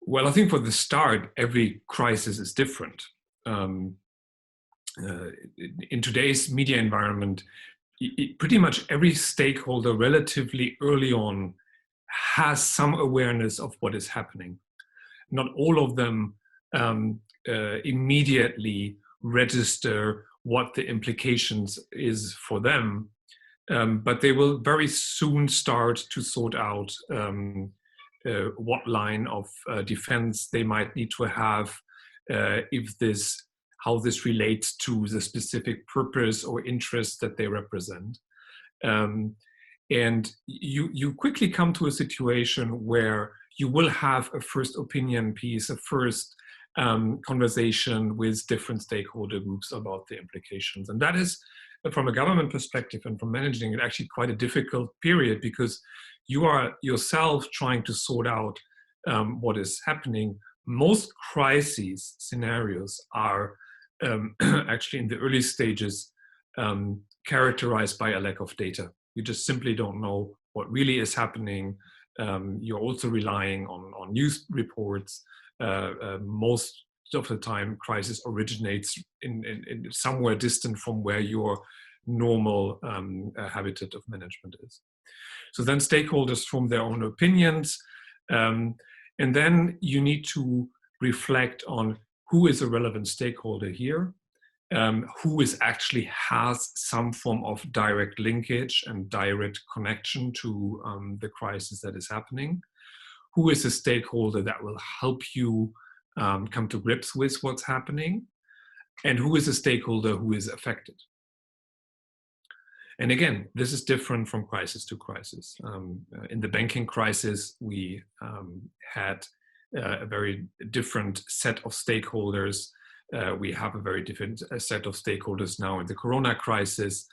Well, I think for the start, every crisis is different. In today's media environment, pretty much every stakeholder relatively early on has some awareness of what is happening. Not all of them immediately register what the implications is for them, but they will very soon start to sort out what line of defense they might need to have, how this relates to the specific purpose or interest that they represent. And you quickly come to a situation where you will have a first opinion piece, a first conversation with different stakeholder groups about the implications. And that is, from a government perspective and from managing it, actually quite a difficult period, because you are yourself trying to sort out what is happening. Most crises scenarios are actually in the early stages characterized by a lack of data. You just simply don't know what really is happening. You're also relying on news reports. Most of the time, crisis originates in somewhere distant from where your normal habitat of management is. So then stakeholders form their own opinions. And then you need to reflect on who is a relevant stakeholder here, who actually has some form of direct linkage and direct connection to the crisis that is happening, who is a stakeholder that will help you come to grips with what's happening, and who is a stakeholder who is affected. And again, this is different from crisis to crisis. In the banking crisis, we had a very different set of stakeholders. We have a very different set of stakeholders now in the Corona crisis.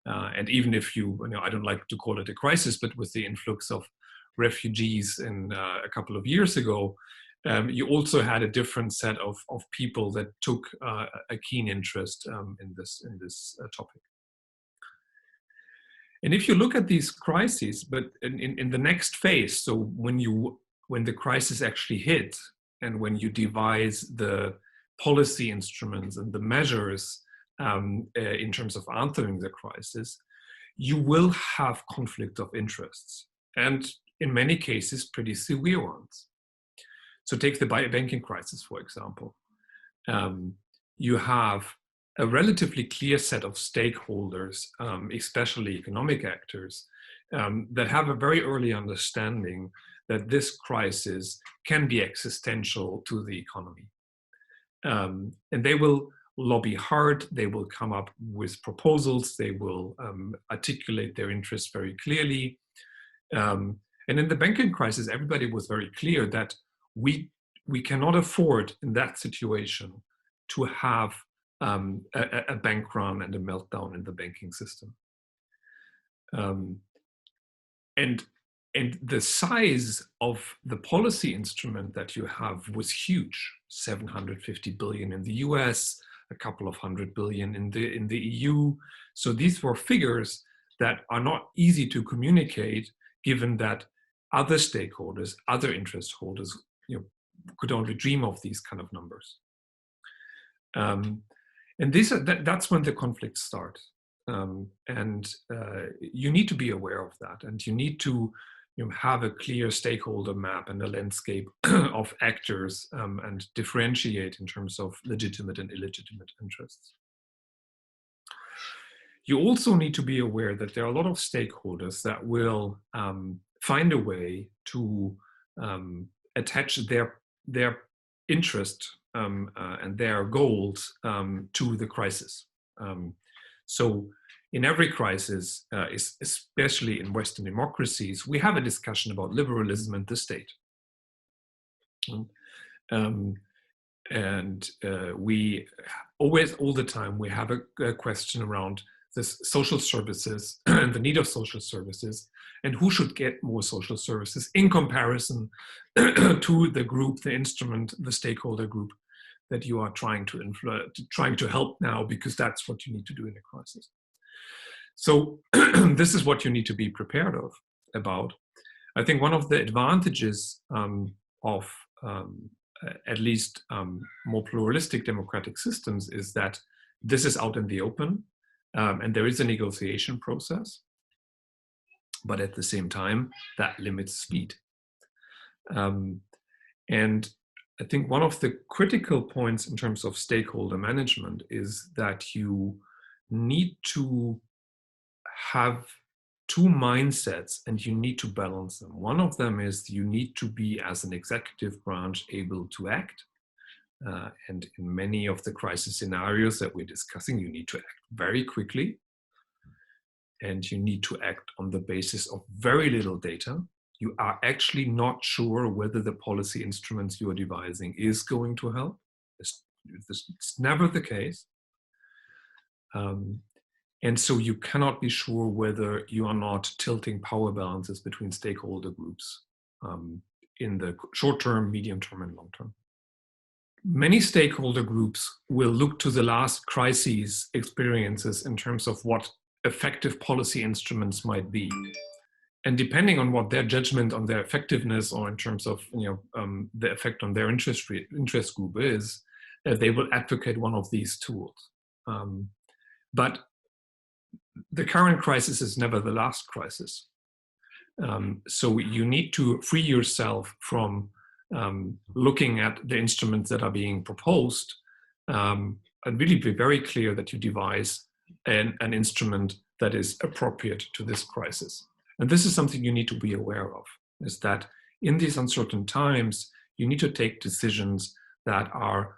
And even if I don't like to call it a crisis, but with the influx of refugees in a couple of years ago, you also had a different set of people that took a keen interest in this topic. And if you look at these crises, but in the next phase, so when the crisis actually hit, and when you devise the policy instruments and the measures in terms of answering the crisis, you will have conflict of interests, and in many cases, pretty severe ones. So take the banking crisis, for example. You have a relatively clear set of stakeholders, especially economic actors, that have a very early understanding that this crisis can be existential to the economy. And they will lobby hard, they will come up with proposals, they will articulate their interests very clearly. And in the banking crisis, everybody was very clear that we cannot afford in that situation to have a bank run and a meltdown in the banking system. And the size of the policy instrument that you have was huge, 750 billion in the US, a couple of $100 billion in the EU. So these were figures that are not easy to communicate, given that other stakeholders, other interest holders, could only dream of these kind of numbers. And that's when the conflicts start. And you need to be aware of that, and you need to have a clear stakeholder map and a landscape of actors and differentiate in terms of legitimate and illegitimate interests. You also need to be aware that there are a lot of stakeholders that will find a way to attach their interest and their goals to the crisis. So in every crisis, especially in Western democracies, we have a discussion about liberalism and the state. We always, all the time, we have a question around this social services and the need of social services, and who should get more social services in comparison to the group, the instrument, the stakeholder group that you are trying to influence, trying to help now, because that's what you need to do in a crisis. So this is what you need to be prepared about. I think one of the advantages of at least more pluralistic democratic systems is that this is out in the open, and there is a negotiation process, but at the same time, that limits speed. And I think one of the critical points in terms of stakeholder management is that you need to have two mindsets and you need to balance them. One of them is you need to be, as an executive branch, able to act. And in many of the crisis scenarios that we're discussing, you need to act very quickly. And you need to act on the basis of very little data. You are actually not sure whether the policy instruments you are devising is going to help. It's never the case. And so you cannot be sure whether you are not tilting power balances between stakeholder groups in the short term, medium term, and long term. Many stakeholder groups will look to the last crises experiences in terms of what effective policy instruments might be. And depending on what their judgment on their effectiveness or in terms of the effect on their interest group is, they will advocate one of these tools. But the current crisis is never the last crisis. So you need to free yourself from looking at the instruments that are being proposed and really be very clear that you devise an instrument that is appropriate to this crisis. And this is something you need to be aware of, is that in these uncertain times, you need to take decisions that are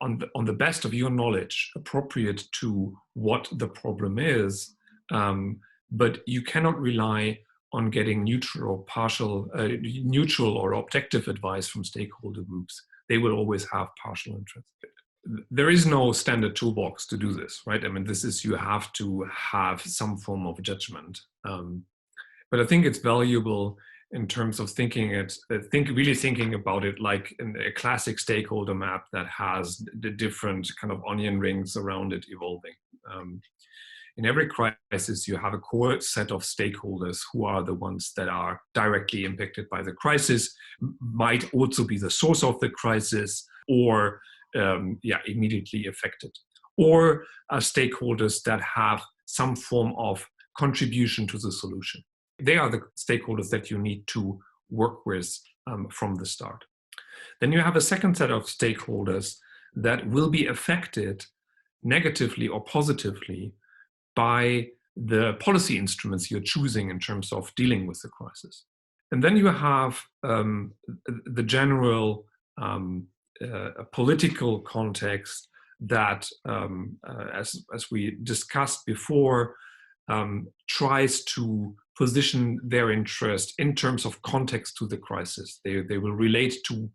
on the best of your knowledge, appropriate to what the problem is, but you cannot rely on getting neutral or partial, neutral or objective advice from stakeholder groups. They will always have partial interest. There is no standard toolbox to do this, right? I mean, this is, you have to have some form of judgment. But I think it's valuable in terms of really thinking about it like in a classic stakeholder map that has the different kind of onion rings around it evolving. In every crisis, you have a core set of stakeholders who are the ones that are directly impacted by the crisis, might also be the source of the crisis, or immediately affected, or stakeholders that have some form of contribution to the solution. They are the stakeholders that you need to work with from the start. Then you have a second set of stakeholders that will be affected negatively or positively by the policy instruments you're choosing in terms of dealing with the crisis. And then you have the general political context that, as we discussed before, tries to position their interest in terms of context to the crisis. They will relate to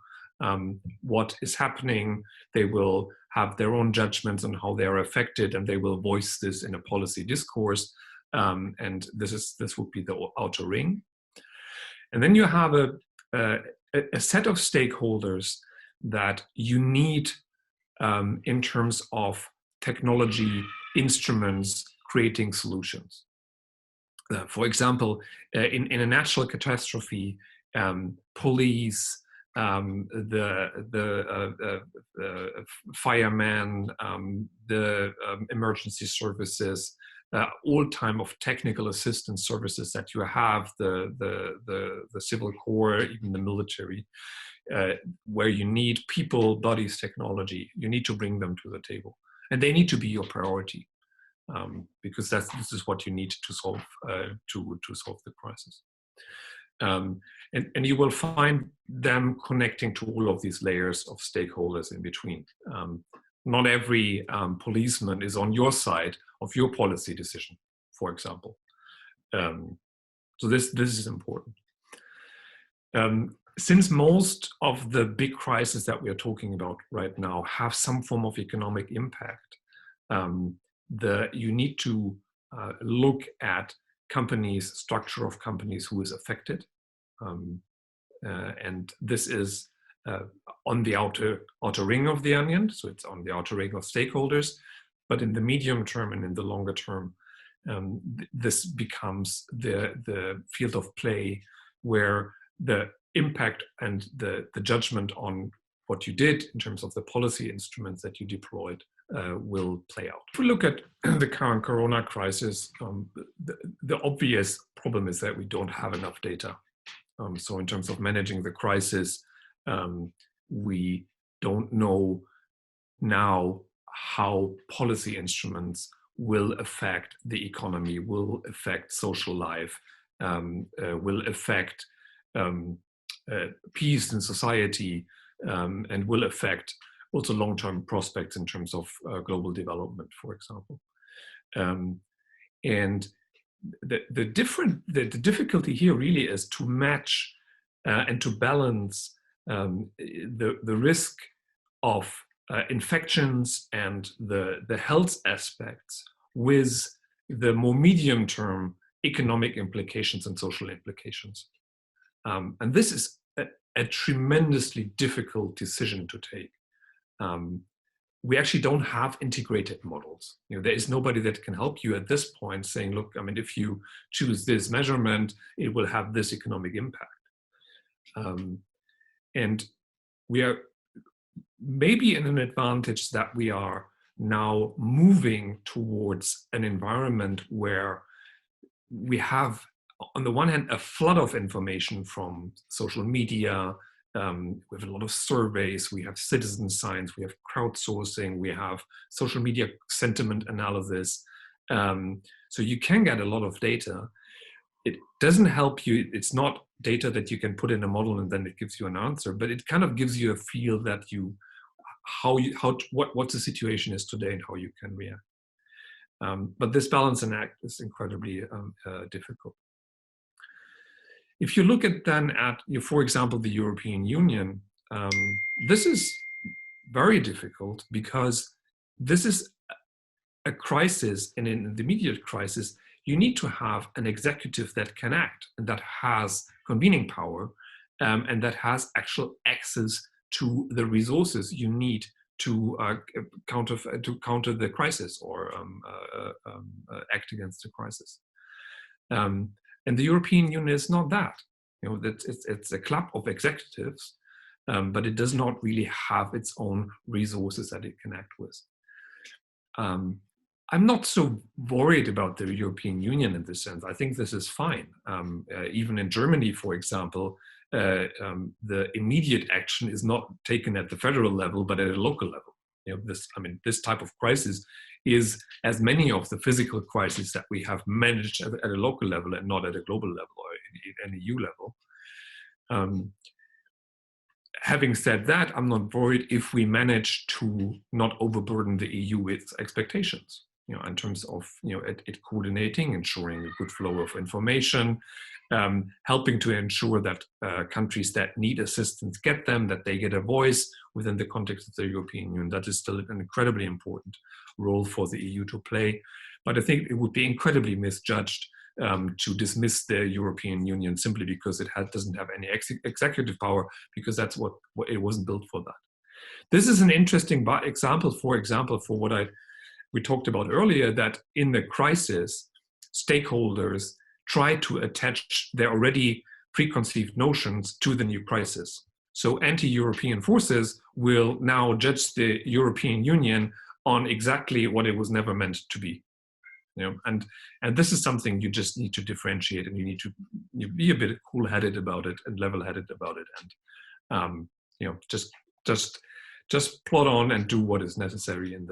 what is happening. They will have their own judgments on how they are affected, and they will voice this in a policy discourse. And this would be the outer ring. And then you have a set of stakeholders that you need in terms of technology instruments creating solutions. For example, in a natural catastrophe, police, the firemen, the emergency services, all time of technical assistance services that you have, the civil corps, even the military, where you need people, bodies, technology, you need to bring them to the table. And they need to be your priority, because this is what you need to solve to solve the crisis. And you will find them connecting to all of these layers of stakeholders in between. Not every policeman is on your side of your policy decision, for example. So this is important. Since most of the big crises that we are talking about right now have some form of economic impact, you need to look at companies, structure of companies who is affected. And this is on the outer ring of the onion, so it's on the outer ring of stakeholders. But in the medium term and in the longer term, this becomes the field of play where the impact and the judgment on what you did in terms of the policy instruments that you deployed will play out. If we look at the current corona crisis, the obvious problem is that we don't have enough data. So in terms of managing the crisis, we don't know now how policy instruments will affect the economy, will affect social life, will affect peace in society, and will affect also long-term prospects in terms of global development, for example. And the difficulty here really is to match and to balance the risk of infections and the health aspects with the more medium-term economic implications and social implications. And this is a tremendously difficult decision to take. We actually don't have integrated models. You know, there is nobody that can help you at this point saying, look, I mean, if you choose this measurement, it will have this economic impact. And we are maybe in an advantage that we are now moving towards an environment where we have, on the one hand, a flood of information from social media. We have a lot of surveys, we have citizen science, we have crowdsourcing, we have social media sentiment analysis. So you can get a lot of data. It doesn't help you, it's not data that you can put in a model and then it gives you an answer, but it kind of gives you a feel that what the situation is today and how you can react. But this balance and act is incredibly difficult. If you look at then at, for example, the European Union, this is very difficult because this is a crisis, and in the immediate crisis, you need to have an executive that can act and that has convening power and that has actual access to the resources you need to counter the crisis or act against the crisis. And the European Union is not that. You know, it's a club of executives, but it does not really have its own resources that it can act with. I'm not so worried about the European Union in this sense. I think this is fine. Even in Germany, for example, the immediate action is not taken at the federal level, but at a local level. You know, this type of crisis is as many of the physical crises that we have managed at a local level and not at a global level or an EU level. Having said that, I'm not worried if we manage to not overburden the EU with expectations, you know, in terms of, you know, it coordinating, ensuring a good flow of information, helping to ensure that countries that need assistance get them, that they get a voice within the context of the European Union. That is still an incredibly important role for the EU to play. But I think it would be incredibly misjudged to dismiss the European Union simply because it doesn't have any executive power, because that's what it wasn't built for that. This is an interesting example, for what we talked about earlier, that in the crisis, stakeholders try to attach their already preconceived notions to the new crisis. So anti-European forces will now judge the European Union on exactly what it was never meant to be. You know, and this is something you just need to differentiate, and you need to be a bit cool-headed about it and level-headed about it, and you know, just plod on and do what is necessary in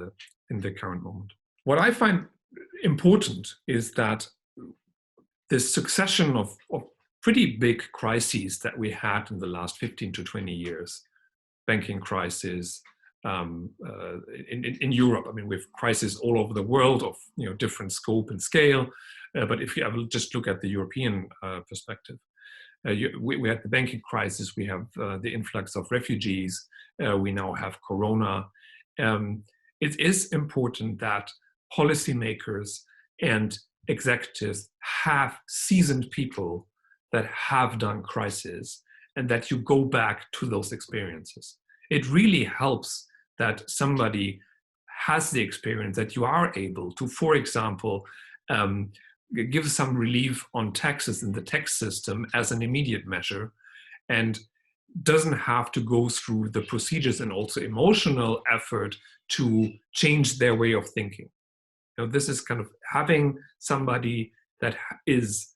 the current moment. What I find important is that this succession of pretty big crises that we had in the last 15 to 20 years, banking crisis, in Europe, I mean, we have crises all over the world of, you know, different scope and scale. But if you just look at the European perspective, we had the banking crisis, we have the influx of refugees, we now have Corona. It is important that policymakers and executives have seasoned people that have done crisis, and that you go back to those experiences. It really helps that somebody has the experience, that you are able to, for example, give some relief on taxes in the tax system as an immediate measure, and doesn't have to go through the procedures and also emotional effort to change their way of thinking. This is kind of having somebody that is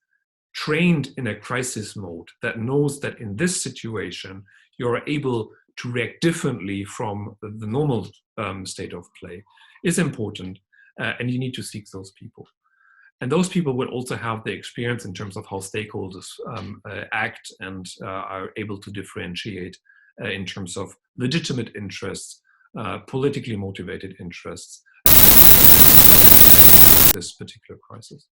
trained in a crisis mode, that knows that in this situation, you're able to react differently from the normal state of play, is important. And you need to seek those people. And those people will also have the experience in terms of how stakeholders act and are able to differentiate in terms of legitimate interests, politically motivated interests, this particular crisis.